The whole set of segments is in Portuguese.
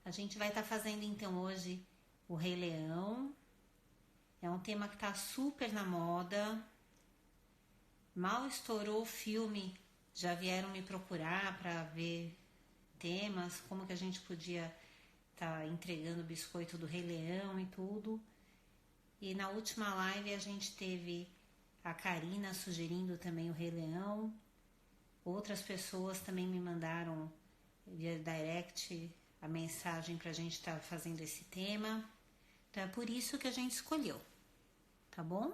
A gente vai estar fazendo então hoje o Rei Leão. É um tema que está super na moda. Mal estourou o filme, já vieram me procurar para ver temas, como que a gente podia estar entregando o biscoito do Rei Leão e tudo. E na última live a gente teve a Karina sugerindo também o Rei Leão. Outras pessoas também me mandaram via direct a mensagem para a gente estar fazendo esse tema. Então é por isso que a gente escolheu, tá bom?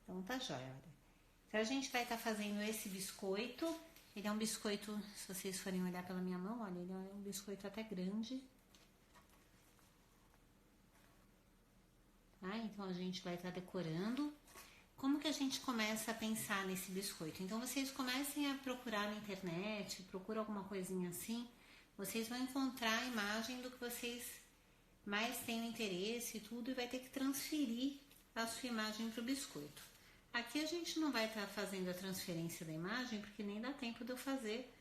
Então tá jóia, olha. Então a gente vai estar fazendo esse biscoito. Ele é um biscoito, se vocês forem olhar pela minha mão, olha, ele é um biscoito até grande. Tá? Então a gente vai estar decorando. Como que a gente começa a pensar nesse biscoito? Então vocês comecem a procurar na internet, procura alguma coisinha assim, vocês vão encontrar a imagem do que vocês mais tenham interesse e tudo, e vai ter que transferir a sua imagem para o biscoito. Aqui a gente não vai estar fazendo a transferência da imagem, porque nem dá tempo de eu fazer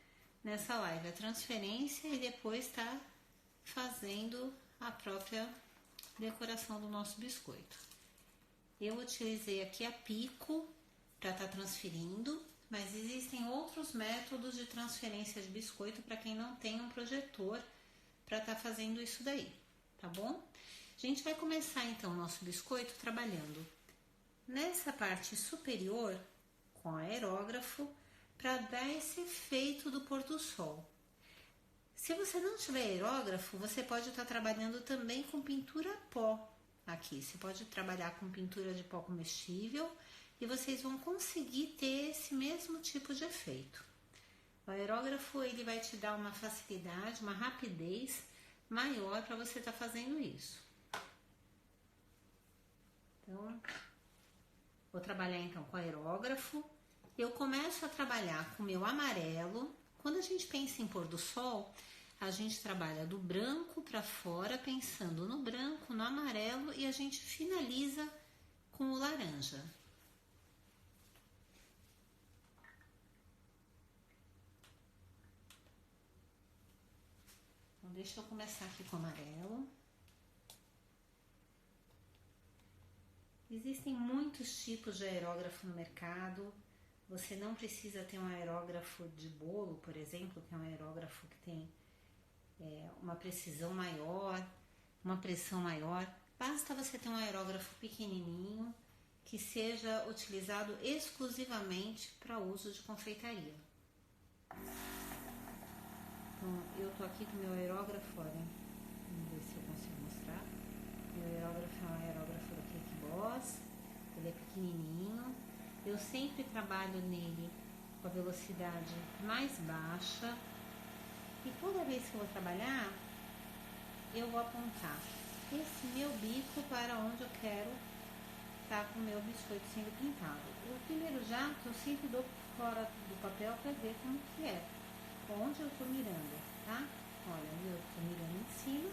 nessa live a transferência e depois estar fazendo a própria decoração do nosso biscoito. Eu utilizei aqui a pico para estar transferindo, mas existem outros métodos de transferência de biscoito para quem não tem um projetor para estar fazendo isso daí, tá bom? A gente vai começar então o nosso biscoito trabalhando nessa parte superior com aerógrafo para dar esse efeito do pôr do sol. Se você não tiver aerógrafo, você pode estar trabalhando também com pintura pó aqui. Você pode trabalhar com pintura de pó comestível e vocês vão conseguir ter esse mesmo tipo de efeito. O aerógrafo ele vai te dar uma facilidade, uma rapidez maior para você estar fazendo isso. Então, vou trabalhar então com aerógrafo. Eu começo a trabalhar com o meu amarelo. Quando a gente pensa em pôr do sol, a gente trabalha do branco para fora, pensando no branco, no amarelo, e a gente finaliza com o laranja. Então, deixa eu começar aqui com o amarelo. Existem muitos tipos de aerógrafo no mercado. Você não precisa ter um aerógrafo de bolo, por exemplo, que é um aerógrafo que tem uma precisão maior, uma pressão maior. Basta você ter um aerógrafo pequenininho que seja utilizado exclusivamente para uso de confeitaria. Então, eu tô aqui com o meu aerógrafo, olha, vamos ver se eu consigo mostrar. Meu aerógrafo é um aerógrafo da Cake Boss, ele é pequenininho. Eu sempre trabalho nele com a velocidade mais baixa. E toda vez que eu vou trabalhar, eu vou apontar esse meu bico para onde eu quero estar com o meu biscoito sendo pintado. O primeiro jato eu sempre dou fora do papel para ver como que é, onde eu estou mirando, tá? Olha, eu estou mirando em cima,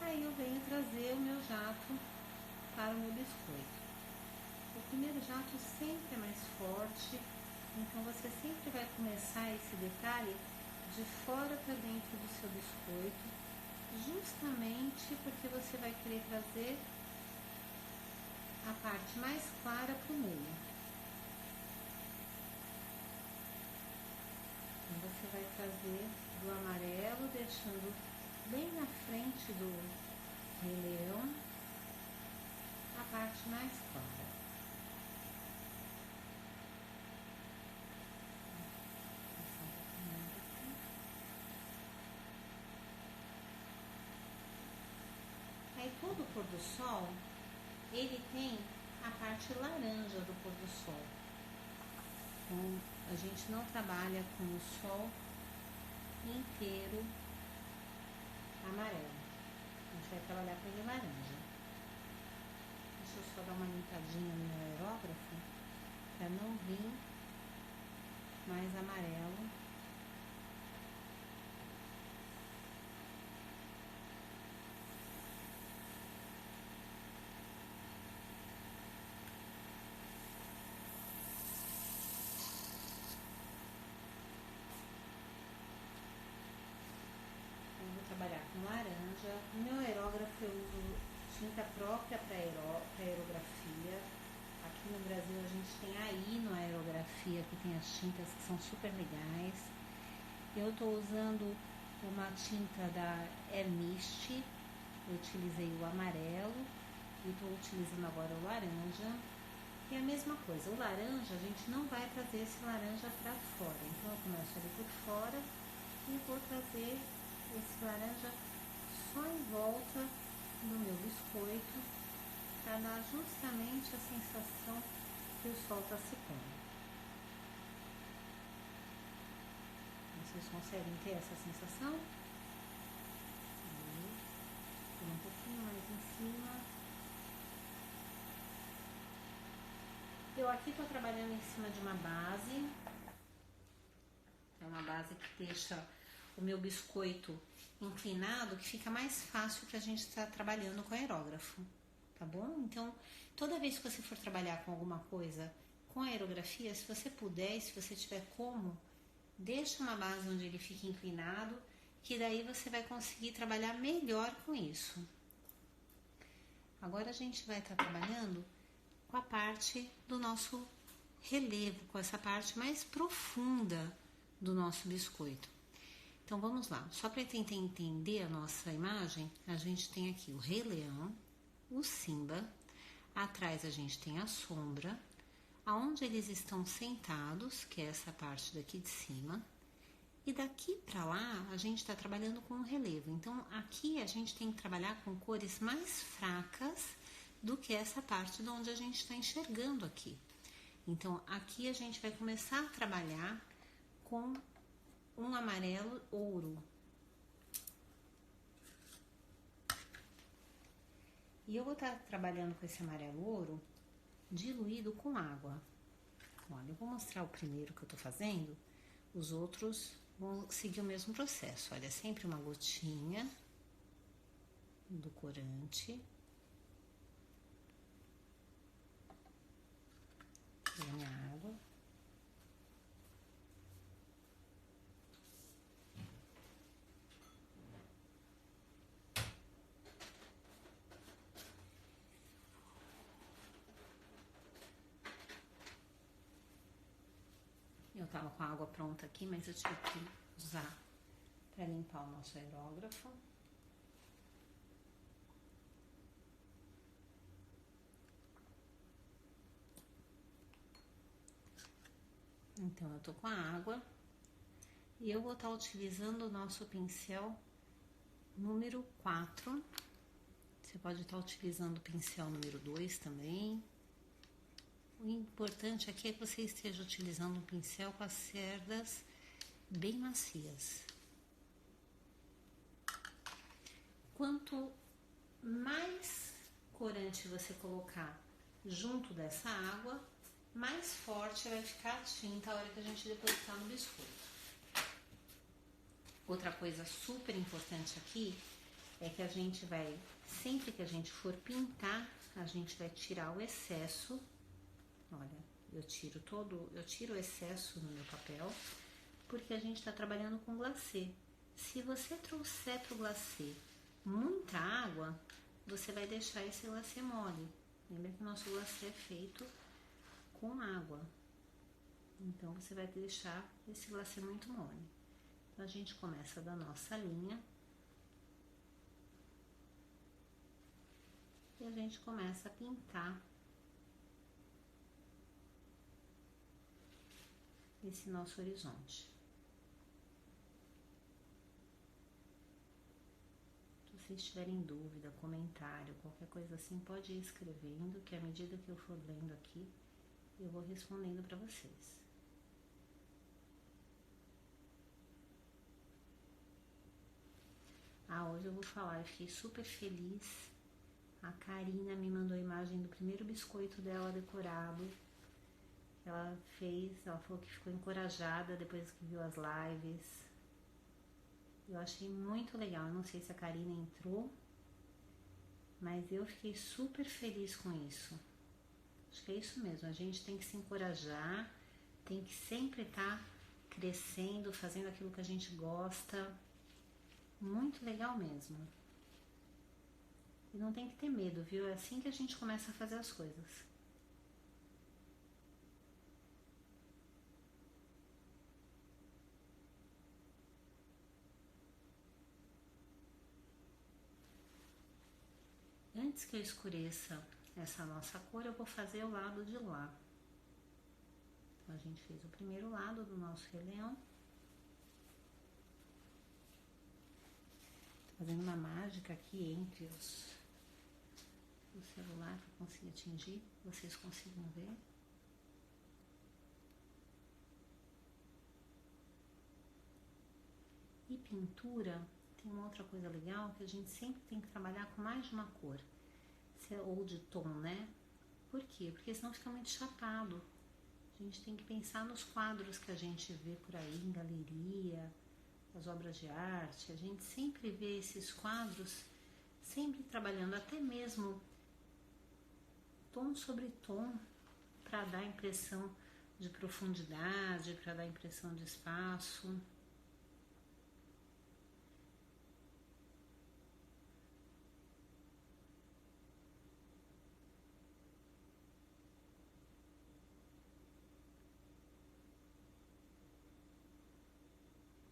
aí eu venho trazer o meu jato para o meu biscoito. O primeiro jato sempre é mais forte, então você sempre vai começar esse detalhe de fora para dentro do seu biscoito, justamente porque você vai querer trazer a parte mais clara para o meio. Então você vai trazer do amarelo, deixando bem na frente do Rei Leão a parte mais clara. Aí todo o pôr do sol, ele tem a parte laranja do pôr do sol. Então, a gente não trabalha com o sol inteiro amarelo. A gente vai trabalhar com ele laranja. Deixa eu só dar uma limpadinha no meu aerógrafo, para não vir mais amarelo. no meu aerógrafo eu uso tinta própria para aerografia. Aqui no Brasil a gente tem a Ino Aerografia, que tem as tintas que são super legais. Eu estou usando uma tinta da Air Mist, eu utilizei o amarelo e estou utilizando agora o laranja. E a mesma coisa, o laranja, a gente não vai trazer esse laranja para fora, então eu começo ali por fora e vou trazer esse laranja só em volta do meu biscoito, para dar justamente a sensação que o sol está se pondo. Vocês conseguem ter essa sensação? Um pouquinho mais em cima. Eu aqui estou trabalhando em cima de uma base. É uma base que deixa o meu biscoito inclinado, que fica mais fácil para a gente estar trabalhando com aerógrafo, tá bom? Então, toda vez que você for trabalhar com alguma coisa com aerografia, se você puder, se você tiver como, deixa uma base onde ele fique inclinado, que daí você vai conseguir trabalhar melhor com isso. Agora a gente vai estar trabalhando com a parte do nosso relevo, com essa parte mais profunda do nosso biscoito. Então vamos lá, só para tentar entender a nossa imagem, a gente tem aqui o Rei Leão, o Simba, atrás a gente tem a sombra, aonde eles estão sentados, que é essa parte daqui de cima, e daqui para lá a gente está trabalhando com o relevo. Então aqui a gente tem que trabalhar com cores mais fracas do que essa parte de onde a gente está enxergando aqui. Então aqui a gente vai começar a trabalhar com um amarelo ouro. E eu vou estar trabalhando com esse amarelo ouro diluído com água. Olha, eu vou mostrar o primeiro que eu tô fazendo, os outros vão seguir o mesmo processo. Olha, sempre uma gotinha do corante. E a minha água. Eu tava com a água pronta aqui, mas eu tive que usar para limpar o nosso aerógrafo. Então eu tô com a água e eu vou estar utilizando o nosso pincel número 4. Você pode estar utilizando o pincel número 2 também. O importante aqui é que você esteja utilizando um pincel com as cerdas bem macias. Quanto mais corante você colocar junto dessa água, mais forte vai ficar a tinta a hora que a gente depositar no biscoito. Outra coisa super importante aqui é que a gente vai, sempre que a gente for pintar, a gente vai tirar o excesso. Olha, eu tiro o excesso no meu papel, porque a gente está trabalhando com glacê. Se você trouxer para o glacê muita água, você vai deixar esse glacê mole. Lembra que o nosso glacê é feito com água. Então, você vai deixar esse glacê muito mole. Então, a gente começa da nossa linha. E a gente começa a pintar esse nosso horizonte. Se vocês tiverem dúvida, comentário, qualquer coisa assim, pode ir escrevendo, que à medida que eu for lendo aqui, eu vou respondendo para vocês. Hoje eu vou falar, eu fiquei super feliz. A Karina me mandou a imagem do primeiro biscoito dela decorado. Ela falou que ficou encorajada depois que viu as lives. Eu achei muito legal, eu não sei se a Karina entrou, mas eu fiquei super feliz com isso. Acho que é isso mesmo, a gente tem que se encorajar, tem que sempre estar crescendo, fazendo aquilo que a gente gosta. Muito legal mesmo. E não tem que ter medo, viu? É assim que a gente começa a fazer as coisas. Antes que eu escureça essa nossa cor, eu vou fazer o lado de lá. Então, a gente fez o primeiro lado do nosso Rei Leão. Tô fazendo uma mágica aqui entre o celular para conseguir atingir, vocês consigam ver. E pintura, tem uma outra coisa legal, que a gente sempre tem que trabalhar com mais de uma cor, ou de tom, né? Por quê? Porque senão fica muito chapado. A gente tem que pensar nos quadros que a gente vê por aí, em galeria, as obras de arte. A gente sempre vê esses quadros, sempre trabalhando até mesmo tom sobre tom, para dar a impressão de profundidade, para dar a impressão de espaço.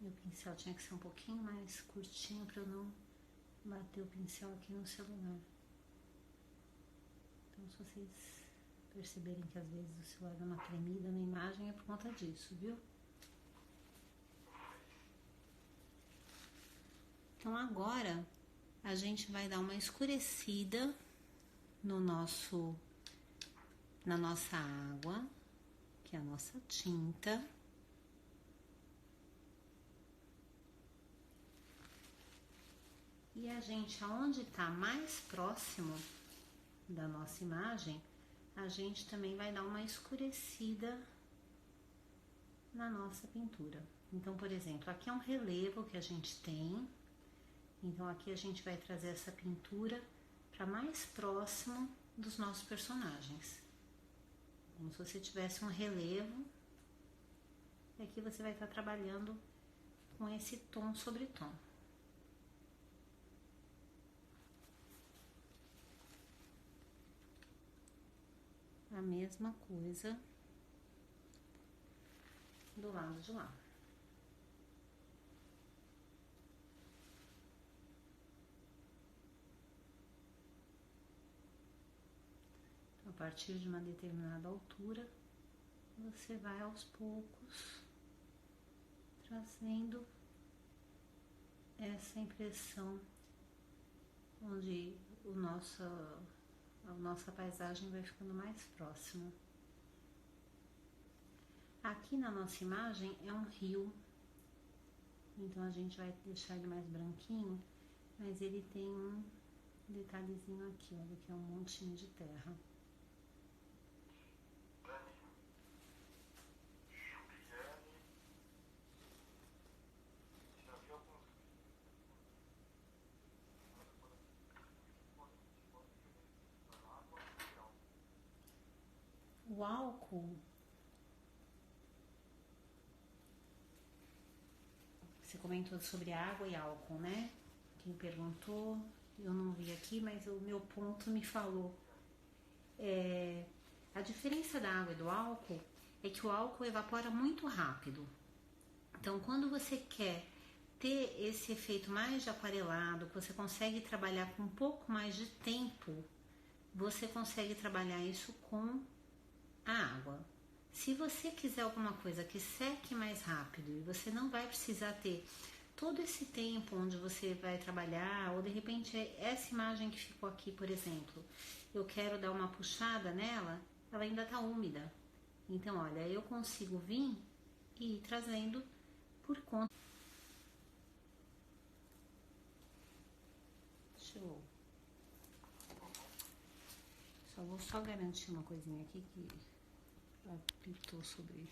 Meu pincel tinha que ser um pouquinho mais curtinho para eu não bater o pincel aqui no celular. Então, se vocês perceberem que às vezes o celular dá uma tremida na imagem, é por conta disso, viu? Então, agora a gente vai dar uma escurecida no na nossa água, que é a nossa tinta. E a gente, aonde está mais próximo da nossa imagem, a gente também vai dar uma escurecida na nossa pintura. Então, por exemplo, aqui é um relevo que a gente tem. Então, aqui a gente vai trazer essa pintura para mais próximo dos nossos personagens. Como se você tivesse um relevo. E aqui você vai estar trabalhando com esse tom sobre tom. A mesma coisa do lado de lá. Então, a partir de uma determinada altura, você vai aos poucos trazendo essa impressão onde a nossa paisagem vai ficando mais próxima. Aqui na nossa imagem é um rio, então a gente vai deixar ele mais branquinho, mas ele tem um detalhezinho aqui, olha, que é um montinho de terra. O álcool, você comentou sobre água e álcool, né? Quem perguntou, eu não vi aqui, mas o meu ponto me falou. A diferença da água e do álcool é que o álcool evapora muito rápido. Então, quando você quer ter esse efeito mais de aquarelado, que você consegue trabalhar com um pouco mais de tempo, você consegue trabalhar isso com a água. Se você quiser alguma coisa que seque mais rápido e você não vai precisar ter todo esse tempo onde você vai trabalhar, ou de repente essa imagem que ficou aqui, por exemplo, eu quero dar uma puxada nela, ela ainda está úmida. Então, olha, eu consigo vir e ir trazendo por conta. Vou só garantir uma coisinha aqui que apitou sobre ele.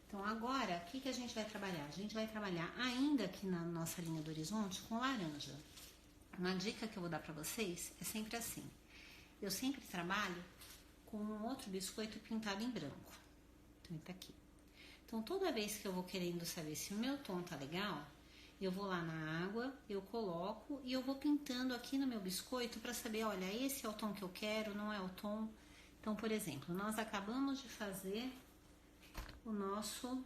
Então agora, o que a gente vai trabalhar? A gente vai trabalhar ainda aqui na nossa linha do horizonte com laranja. Uma dica que eu vou dar pra vocês é sempre assim. Eu sempre trabalho com um outro biscoito pintado em branco. Então, ele tá aqui. Então, toda vez que eu vou querendo saber se o meu tom tá legal, eu vou lá na água, eu coloco e eu vou pintando aqui no meu biscoito para saber, olha, esse é o tom que eu quero, não é o tom. Então, por exemplo, nós acabamos de fazer o nosso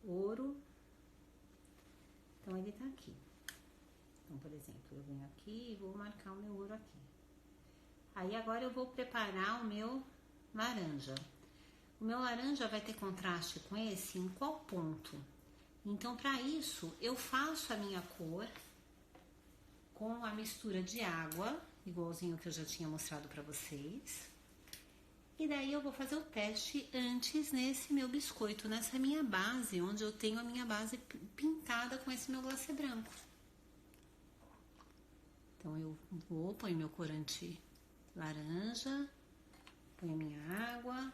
ouro. Então, ele tá aqui. Então, por exemplo, eu venho aqui e vou marcar o meu ouro aqui. Aí, agora eu vou preparar o meu laranja. O meu laranja vai ter contraste com esse em qual ponto? Então, para isso, eu faço a minha cor com a mistura de água, igualzinho que eu já tinha mostrado para vocês. E daí eu vou fazer o teste antes nesse meu biscoito, nessa minha base, onde eu tenho a minha base pintada com esse meu glacê branco. Então, eu vou, ponho meu corante laranja, ponho a minha água.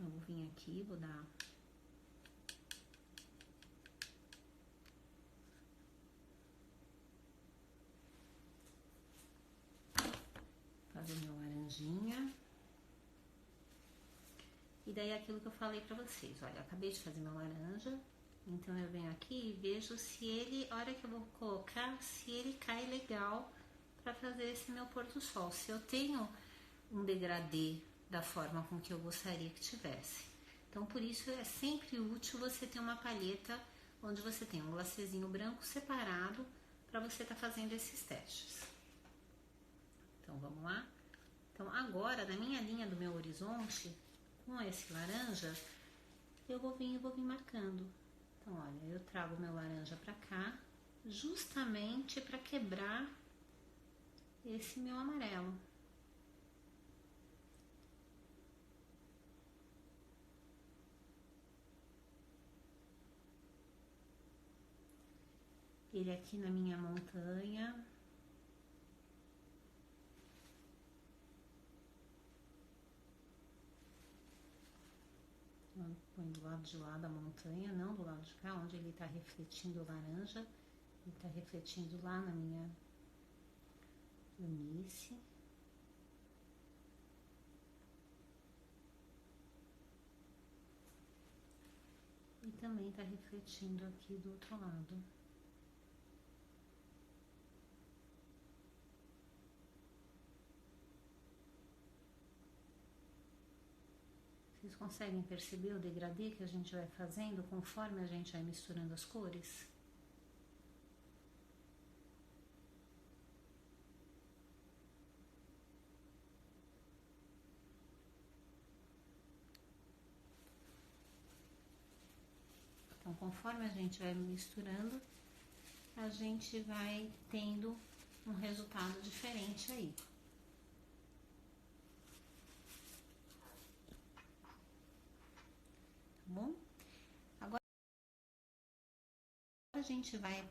Eu vou vir aqui, vou dar fazer meu laranjinha. E daí aquilo que eu falei pra vocês, olha, eu acabei de fazer meu laranja, então eu venho aqui e vejo se ele, a hora que eu vou colocar, se ele cai legal pra fazer esse meu pôr do sol, se eu tenho um degradê da forma com que eu gostaria que tivesse. Então, por isso é sempre útil você ter uma palheta onde você tem um glacêzinho branco separado para você estar fazendo esses testes. Então, vamos lá? Então, agora, na minha linha do meu horizonte, com esse laranja, eu vou vir marcando. Então, olha, eu trago meu laranja pra cá, justamente para quebrar esse meu amarelo. Ele aqui na minha montanha. Eu ponho do lado de lá da montanha, não do lado de cá, onde ele tá refletindo o laranja. Ele tá refletindo lá na minha planície. E também tá refletindo aqui do outro lado. Vocês conseguem perceber o degradê que a gente vai fazendo conforme a gente vai misturando as cores? Então, conforme a gente vai misturando, a gente vai tendo um resultado diferente aí. Tá bom? Agora a gente vai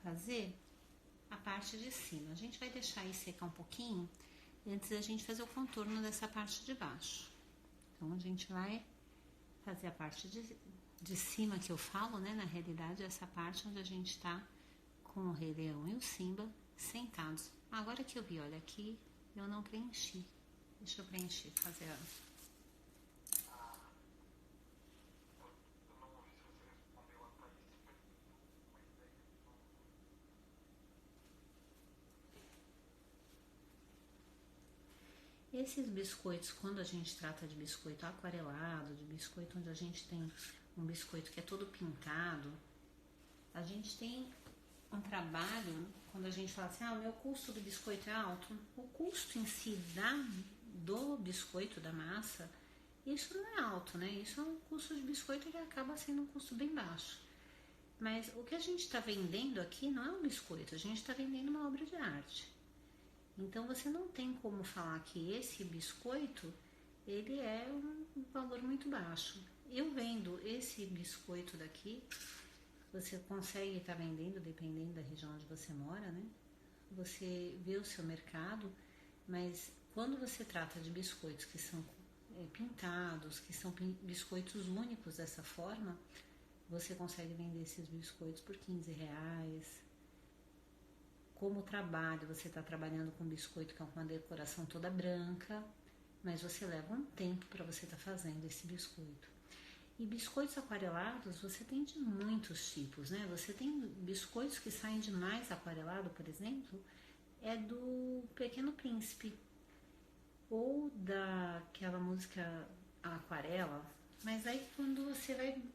fazer a parte de cima. A gente vai deixar aí secar um pouquinho antes da gente fazer o contorno dessa parte de baixo. Então, a gente vai fazer a parte de cima que eu falo, né? Na realidade, essa parte onde a gente tá com o Rei Leão e o Simba sentados. Agora que eu vi, olha, aqui eu não preenchi. Deixa eu preencher, fazer a... Esses biscoitos, quando a gente trata de biscoito aquarelado, de biscoito onde a gente tem um biscoito que é todo pintado, a gente tem um trabalho, quando a gente fala assim, o meu custo do biscoito é alto, o custo em si do biscoito, da massa, isso não é alto, né? Isso é um custo de biscoito que acaba sendo um custo bem baixo. Mas o que a gente está vendendo aqui não é um biscoito, a gente está vendendo uma obra de arte. Então, você não tem como falar que esse biscoito, ele é um valor muito baixo. eu vendo esse biscoito daqui, você consegue estar vendendo dependendo da região onde você mora, né? Você vê o seu mercado, mas quando você trata de biscoitos que são pintados, que são biscoitos únicos dessa forma, você consegue vender esses biscoitos por R$15. Como trabalho, você está trabalhando com biscoito que é uma decoração toda branca, mas você leva um tempo para você estar fazendo esse biscoito. E biscoitos aquarelados você tem de muitos tipos, né? Você tem biscoitos que saem de mais aquarelado, por exemplo, é do Pequeno Príncipe, ou daquela música Aquarela, mas aí quando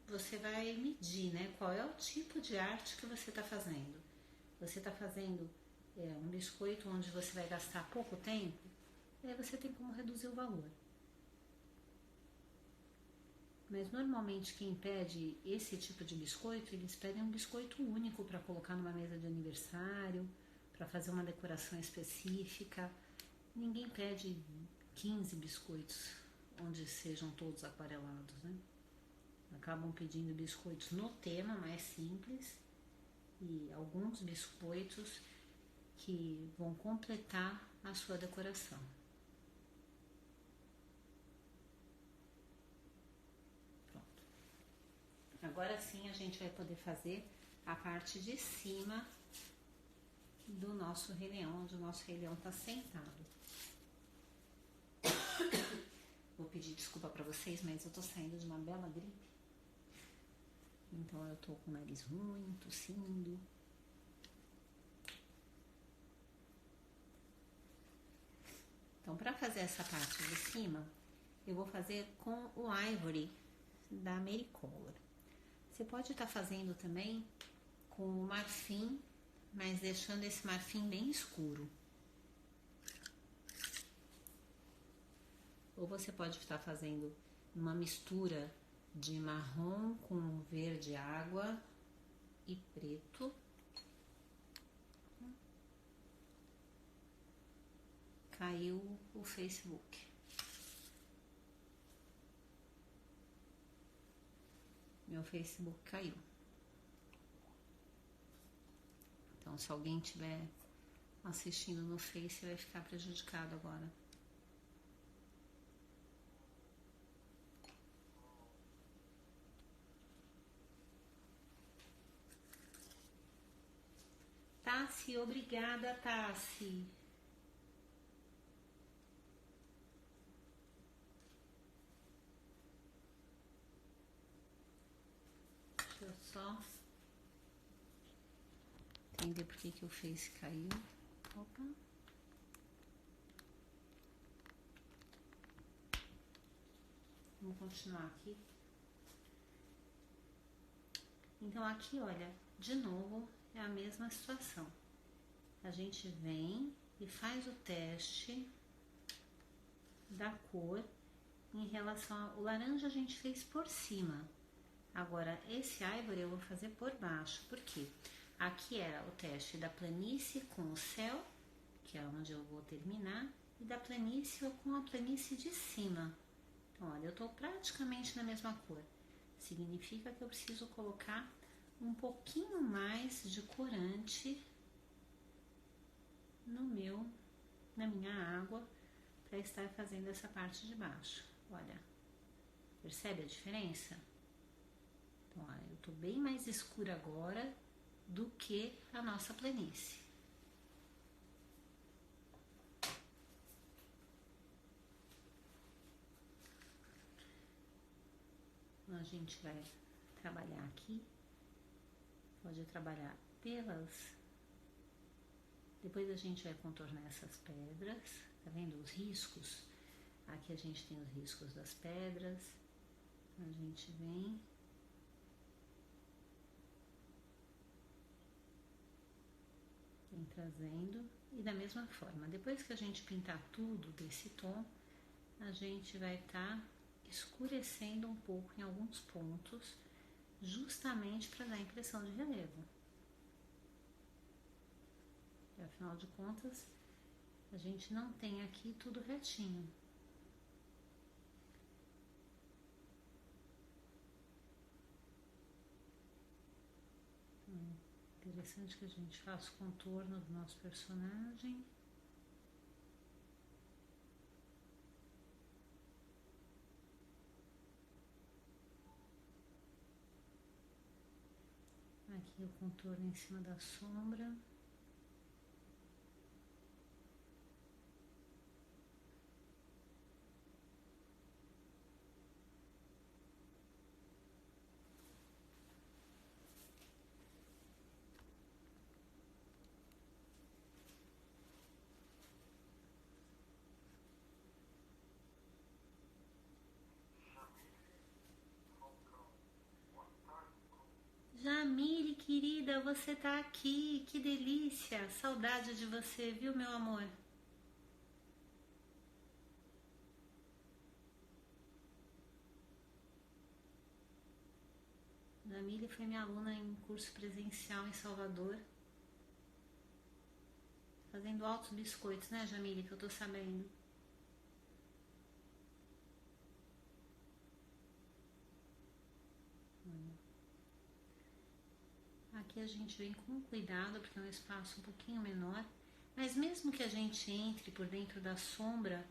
você vai medir, né? Qual é o tipo de arte que você está fazendo. Você está fazendo um biscoito onde você vai gastar pouco tempo, aí você tem como reduzir o valor. Mas normalmente quem pede esse tipo de biscoito, eles pedem um biscoito único para colocar numa mesa de aniversário, para fazer uma decoração específica. Ninguém pede 15 biscoitos onde sejam todos aquarelados, né? Acabam pedindo biscoitos no tema mais simples e alguns biscoitos que vão completar a sua decoração. Agora sim a gente vai poder fazer a parte de cima do nosso Rei Leão, onde o nosso Rei Leão está sentado. Vou pedir desculpa para vocês, mas eu tô saindo de uma bela gripe. Então eu tô com o nariz ruim, tossindo. Então para fazer essa parte de cima, eu vou fazer com o Ivory da Americolor. Você pode estar fazendo também com o marfim, mas deixando esse marfim bem escuro. Ou você pode estar fazendo uma mistura de marrom com verde água e preto. Caiu o Facebook. Meu Facebook caiu. Então, se alguém estiver assistindo no Face, vai ficar prejudicado agora. Tassi, obrigada, Tassi. Deixa eu só entender por que o Face caiu. Opa. Vamos continuar aqui. Então aqui, olha, de novo é a mesma situação. A gente vem e faz o teste da cor em relação ao laranja, a gente fez por cima. Agora esse Ivory eu vou fazer por baixo, porque aqui era o teste da planície com o céu, que é onde eu vou terminar, e da planície com a planície de cima. Então, olha, eu tô praticamente na mesma cor. Significa que eu preciso colocar um pouquinho mais de corante na minha água para estar fazendo essa parte de baixo. Olha, percebe a diferença? Então, olha, eu tô bem mais escura agora do que a nossa planície. A gente vai trabalhar aqui, pode trabalhar depois a gente vai contornar essas pedras, tá vendo os riscos? Aqui a gente tem os riscos das pedras, a gente vem trazendo, e da mesma forma, depois que a gente pintar tudo desse tom, a gente vai estar escurecendo um pouco em alguns pontos, justamente para dar a impressão de relevo. E, afinal de contas, a gente não tem aqui tudo retinho. Interessante que a gente faça o contorno do nosso personagem. Aqui o contorno em cima da sombra. Jamile, querida, você tá aqui, que delícia, saudade de você, viu, meu amor? Jamile foi minha aluna em curso presencial em Salvador, fazendo altos biscoitos, né, Jamile, que eu tô sabendo. Aqui a gente vem com cuidado, porque é um espaço um pouquinho menor, mas mesmo que a gente entre por dentro da sombra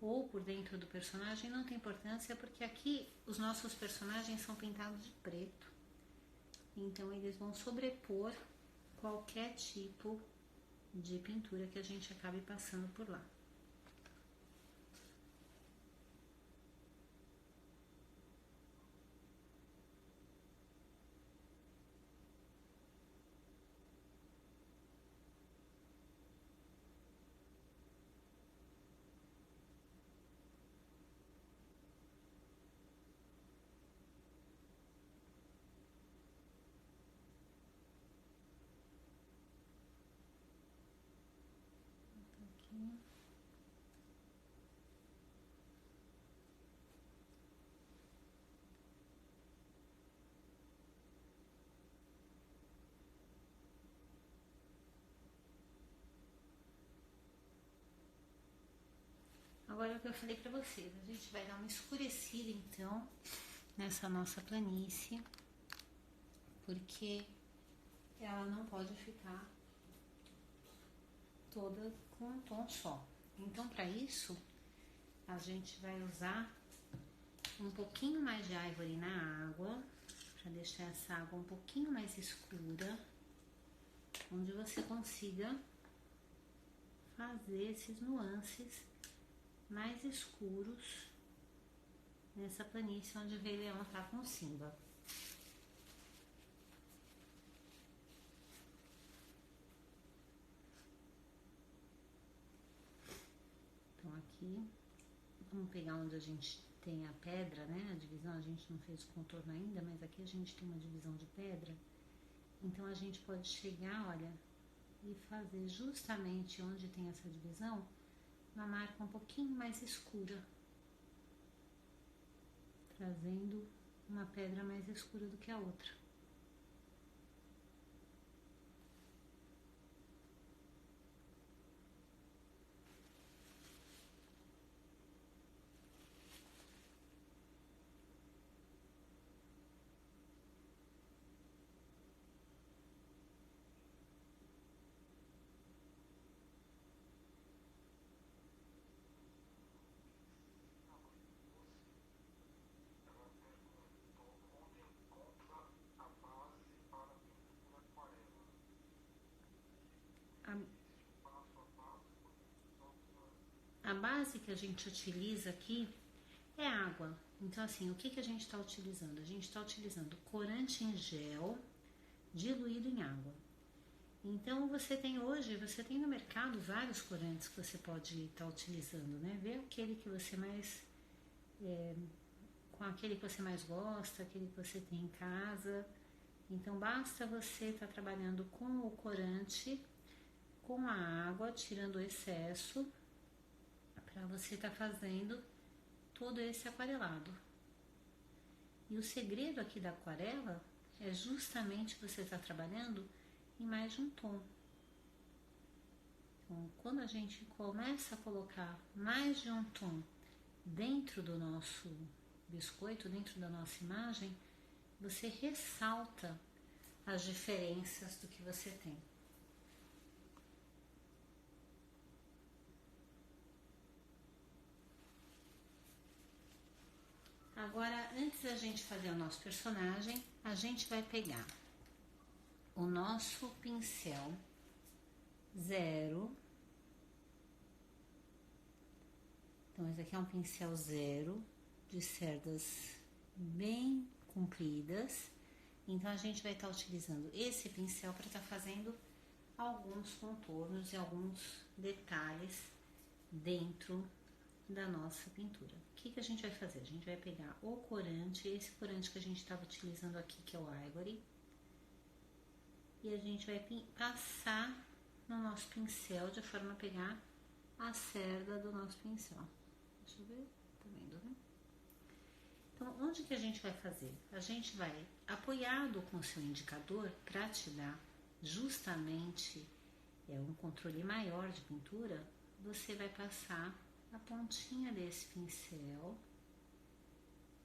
ou por dentro do personagem, não tem importância, porque aqui os nossos personagens são pintados de preto, então eles vão sobrepor qualquer tipo de pintura que a gente acabe passando por lá. Aqui. Agora é o que eu falei pra vocês, a gente vai dar uma escurecida então nessa nossa planície, porque ela não pode ficar toda com um tom só. Então, para isso, a gente vai usar um pouquinho mais de ivory na água, para deixar essa água um pouquinho mais escura, onde você consiga fazer esses nuances mais escuros nessa planície onde o Rei Leão tá com Simba. Então aqui, vamos pegar onde a gente tem a pedra, né? A divisão, a gente não fez o contorno ainda, mas aqui a gente tem uma divisão de pedra. Então a gente pode chegar, olha, e fazer justamente onde tem essa divisão, uma marca um pouquinho mais escura, trazendo uma pedra mais escura do que a outra. A base que a gente utiliza aqui é água. Então, assim, o que a gente está utilizando? A gente está utilizando corante em gel diluído em água. Então, você tem no mercado vários corantes que você pode estar utilizando, né? Vê aquele que você mais... com aquele que você mais gosta, aquele que você tem em casa. Então, basta você estar trabalhando com o corante, com a água, tirando o excesso, para você estar fazendo todo esse aquarelado. E o segredo aqui da aquarela é justamente você estar trabalhando em mais de um tom. Então, quando a gente começa a colocar mais de um tom dentro do nosso biscoito, dentro da nossa imagem, você ressalta as diferenças do que você tem. Agora, antes da gente fazer o nosso personagem, a gente vai pegar o nosso pincel 0. Então, esse aqui é um pincel 0 de cerdas bem compridas. Então, a gente vai estar utilizando esse pincel para estar fazendo alguns contornos e alguns detalhes dentro da nossa pintura. O que a gente vai fazer? A gente vai pegar o corante, esse corante que a gente estava utilizando aqui, que é o Ivory, e a gente vai passar no nosso pincel de forma a pegar a cerda do nosso pincel. Deixa eu ver, tá vendo, né? Então, onde que a gente vai fazer? A gente vai, apoiado com o seu indicador, para te dar justamente um controle maior de pintura, você vai passar a pontinha desse pincel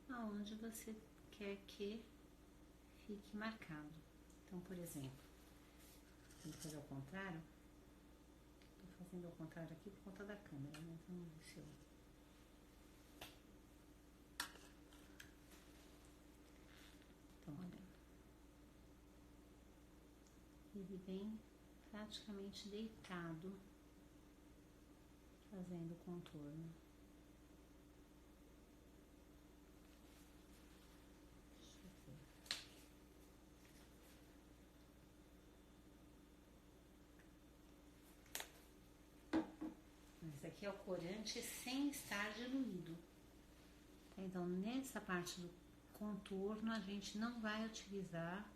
aonde você quer que fique marcado. Então, por exemplo, vou fazer ao contrário. Tô fazendo ao contrário aqui por conta da câmera, né? Vamos ver se eu... Então, olha. Ele vem praticamente deitado, fazendo o contorno. Esse aqui é o corante sem estar diluído. Então, nessa parte do contorno, a gente não vai utilizar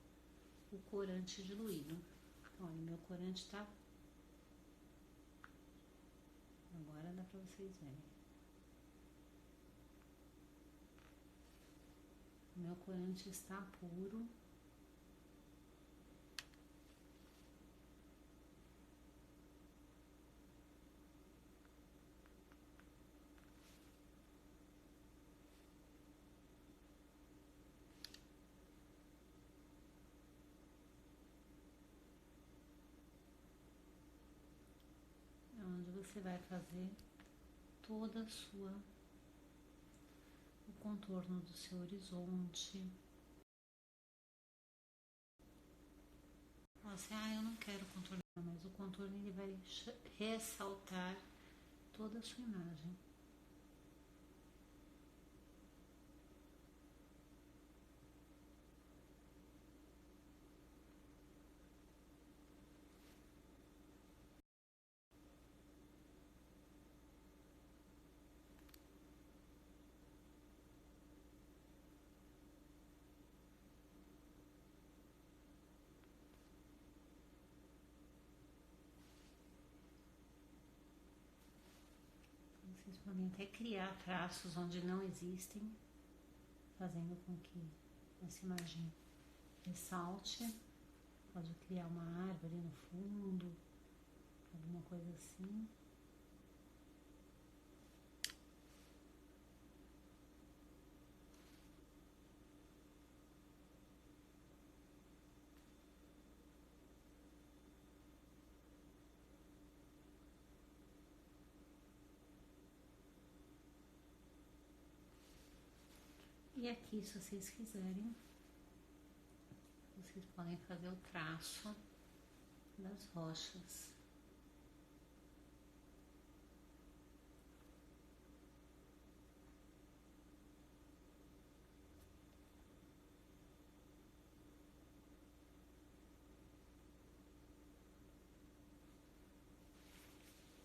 o corante diluído. Olha, meu corante tá... Agora dá pra vocês verem. O meu corante está puro. Você vai fazer toda a sua, o contorno do seu horizonte. Você, eu não quero contornar, mas o contorno ele vai ressaltar toda a sua imagem. Vocês podem até criar traços onde não existem, fazendo com que essa imagem ressalte. Pode criar uma árvore no fundo, alguma coisa assim. E aqui, se vocês quiserem, vocês podem fazer o traço das rochas.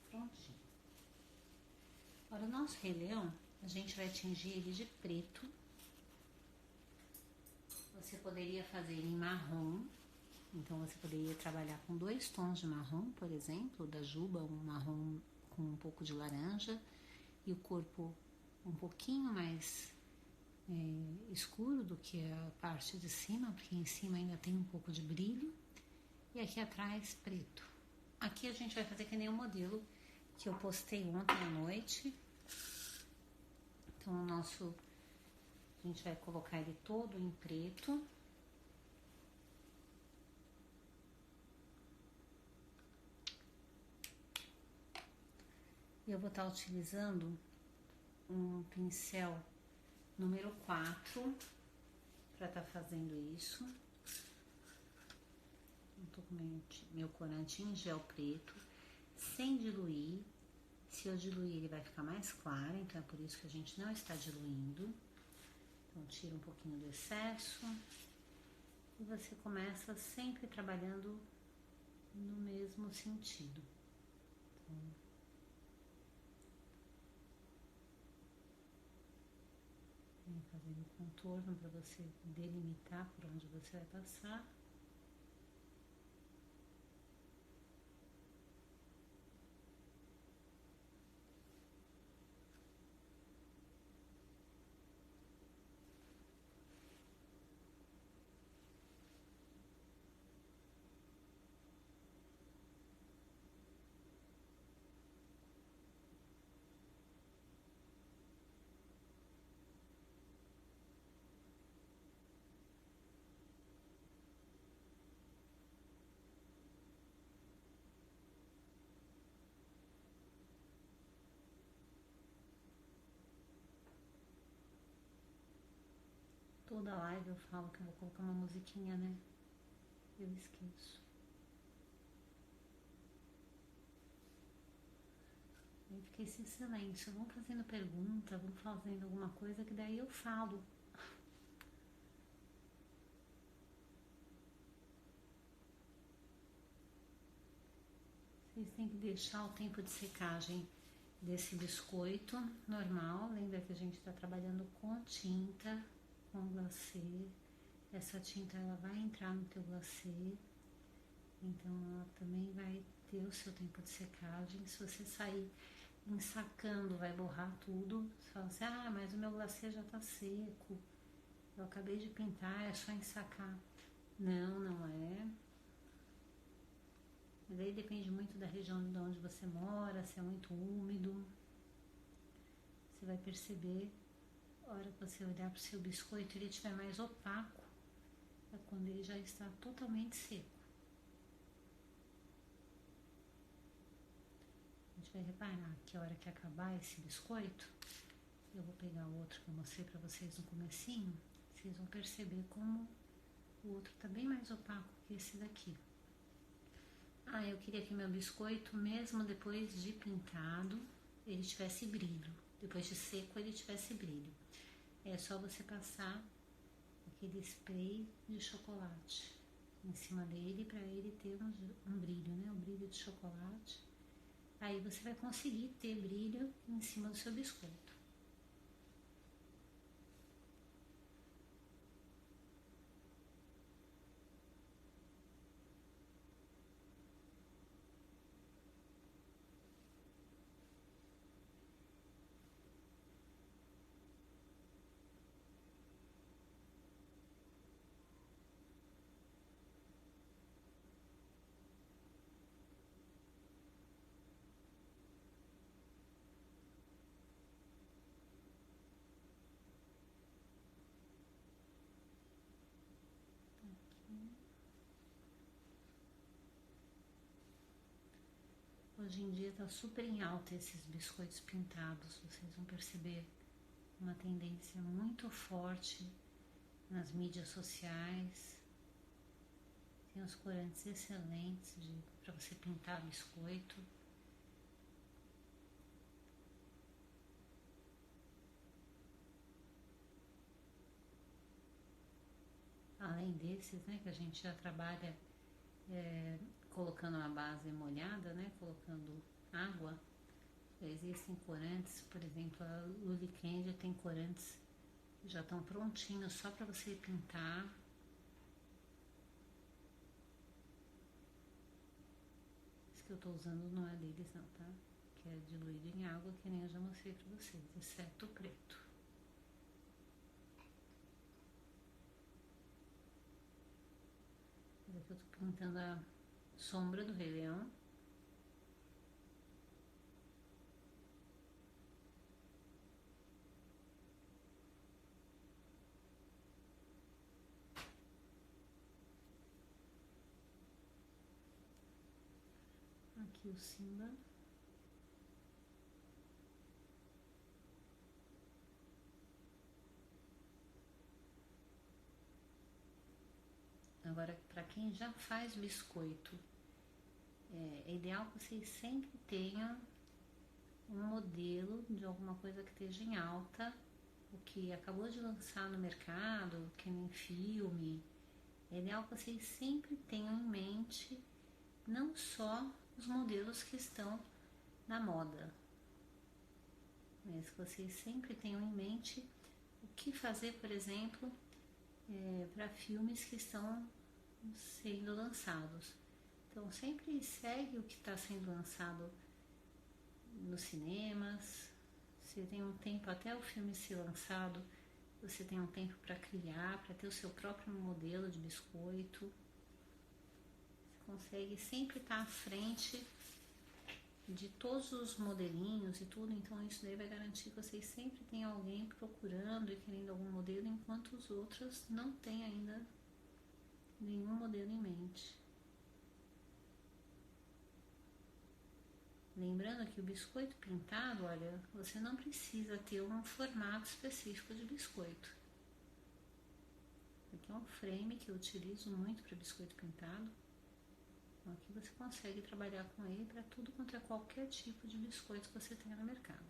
Prontinho. Agora, o nosso Rei Leão, a gente vai tingir ele de preto. Você poderia fazer em marrom, então você poderia trabalhar com 2 tons de marrom, por exemplo, da juba, um marrom com um pouco de laranja, e o corpo um pouquinho mais escuro do que a parte de cima, porque em cima ainda tem um pouco de brilho, e aqui atrás preto. Aqui a gente vai fazer que nem o modelo que eu postei ontem à noite. Então a gente vai colocar ele todo em preto. Eu vou estar utilizando um pincel número 4 para estar fazendo isso. Eu tô com meu corante em gel preto, sem diluir. Se eu diluir, ele vai ficar mais claro, então é por isso que a gente não está diluindo. Então, tira um pouquinho do excesso. E você começa sempre trabalhando no mesmo sentido. Então, vem fazendo contorno para você delimitar por onde você vai passar. Toda live eu falo que eu vou colocar uma musiquinha, né? Eu esqueço. Aí fiquei sem silêncio. Vão fazendo pergunta, vão fazendo alguma coisa que daí eu falo. Vocês têm que deixar o tempo de secagem desse biscoito normal. Lembra que a gente está trabalhando com tinta, com glacê. Essa tinta ela vai entrar no teu glacê, então ela também vai ter o seu tempo de secagem. Se você sair ensacando, vai borrar tudo. Você fala assim, ah, mas o meu glacê já tá seco, eu acabei de pintar, é só ensacar. Não, não é. Mas aí depende muito da região de onde você mora, se é muito úmido. Você vai perceber, a hora que você olhar para o seu biscoito, ele estiver mais opaco, é quando ele já está totalmente seco. A gente vai reparar que a hora que acabar esse biscoito, eu vou pegar o outro que eu mostrei para vocês no comecinho, vocês vão perceber como o outro está bem mais opaco que esse daqui. Ah, eu queria que meu biscoito, mesmo depois de pintado, ele tivesse brilho. Depois de seco, ele tivesse brilho. É só você passar aquele spray de chocolate em cima dele para ele ter um brilho, né? Um brilho de chocolate. Aí você vai conseguir ter brilho em cima do seu biscoito. Hoje em dia está super em alta esses biscoitos pintados. Vocês vão perceber uma tendência muito forte nas mídias sociais. Tem uns corantes excelentes para você pintar biscoito. Além desses, né, que a gente já trabalha colocando a base molhada, né, colocando água, existem corantes, por exemplo, a Luli Candy tem corantes que já estão prontinhos só para você pintar. Esse que eu estou usando não é deles não, tá? Que é diluído em água, que nem eu já mostrei para vocês, exceto o preto. Aqui eu tô pintando a sombra do Rei Leão. Aqui o Simba. Agora, para quem já faz biscoito, é ideal que vocês sempre tenham um modelo de alguma coisa que esteja em alta, o que acabou de lançar no mercado, que nem filme. É ideal que vocês sempre tenham em mente não só os modelos que estão na moda, mas que vocês sempre tenham em mente o que fazer, por exemplo, para filmes que estão sendo lançados. Então sempre segue o que está sendo lançado nos cinemas. Você tem um tempo até o filme ser lançado, você tem um tempo para criar, para ter o seu próprio modelo de biscoito. Você consegue sempre estar à frente de todos os modelinhos e tudo, então isso daí vai garantir que vocês sempre tenham alguém procurando e querendo algum modelo, enquanto os outros não têm ainda nenhum modelo em mente. Lembrando que o biscoito pintado, olha, você não precisa ter um formato específico de biscoito. Aqui é um frame que eu utilizo muito para biscoito pintado. Então aqui você consegue trabalhar com ele para tudo quanto é qualquer tipo de biscoito que você tenha no mercado.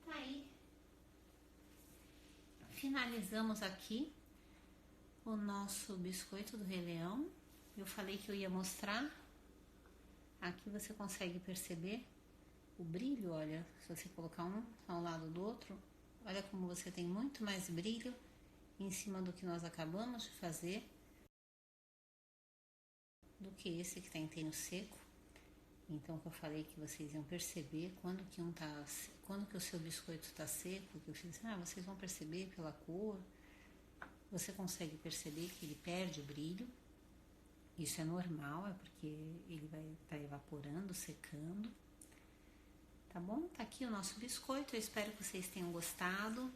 Tá aí. Finalizamos aqui o nosso biscoito do Rei Leão. Eu falei que eu ia mostrar. Aqui você consegue perceber o brilho, olha, se você colocar um ao lado do outro, olha como você tem muito mais brilho em cima do que nós acabamos de fazer, do que esse que está inteiro seco. Então, que eu falei que vocês iam perceber quando que o seu biscoito está seco, que eu fiz, vocês vão perceber pela cor, você consegue perceber que ele perde o brilho. Isso é normal, é porque ele vai estar evaporando, secando. Tá bom? Tá aqui o nosso biscoito, eu espero que vocês tenham gostado.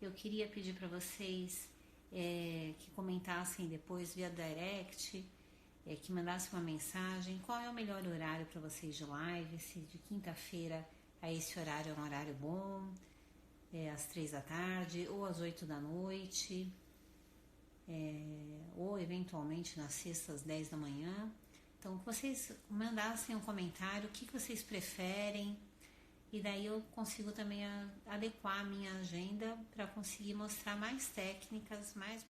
Eu queria pedir para vocês que comentassem depois via direct, que mandassem uma mensagem, qual é o melhor horário para vocês de live, se de quinta-feira a esse horário é um horário bom, às 3 da tarde ou às 8 da noite. Ou eventualmente nas sextas às 10 da manhã. Então, que vocês mandassem um comentário, o que vocês preferem, e daí eu consigo também adequar a minha agenda para conseguir mostrar mais técnicas, mais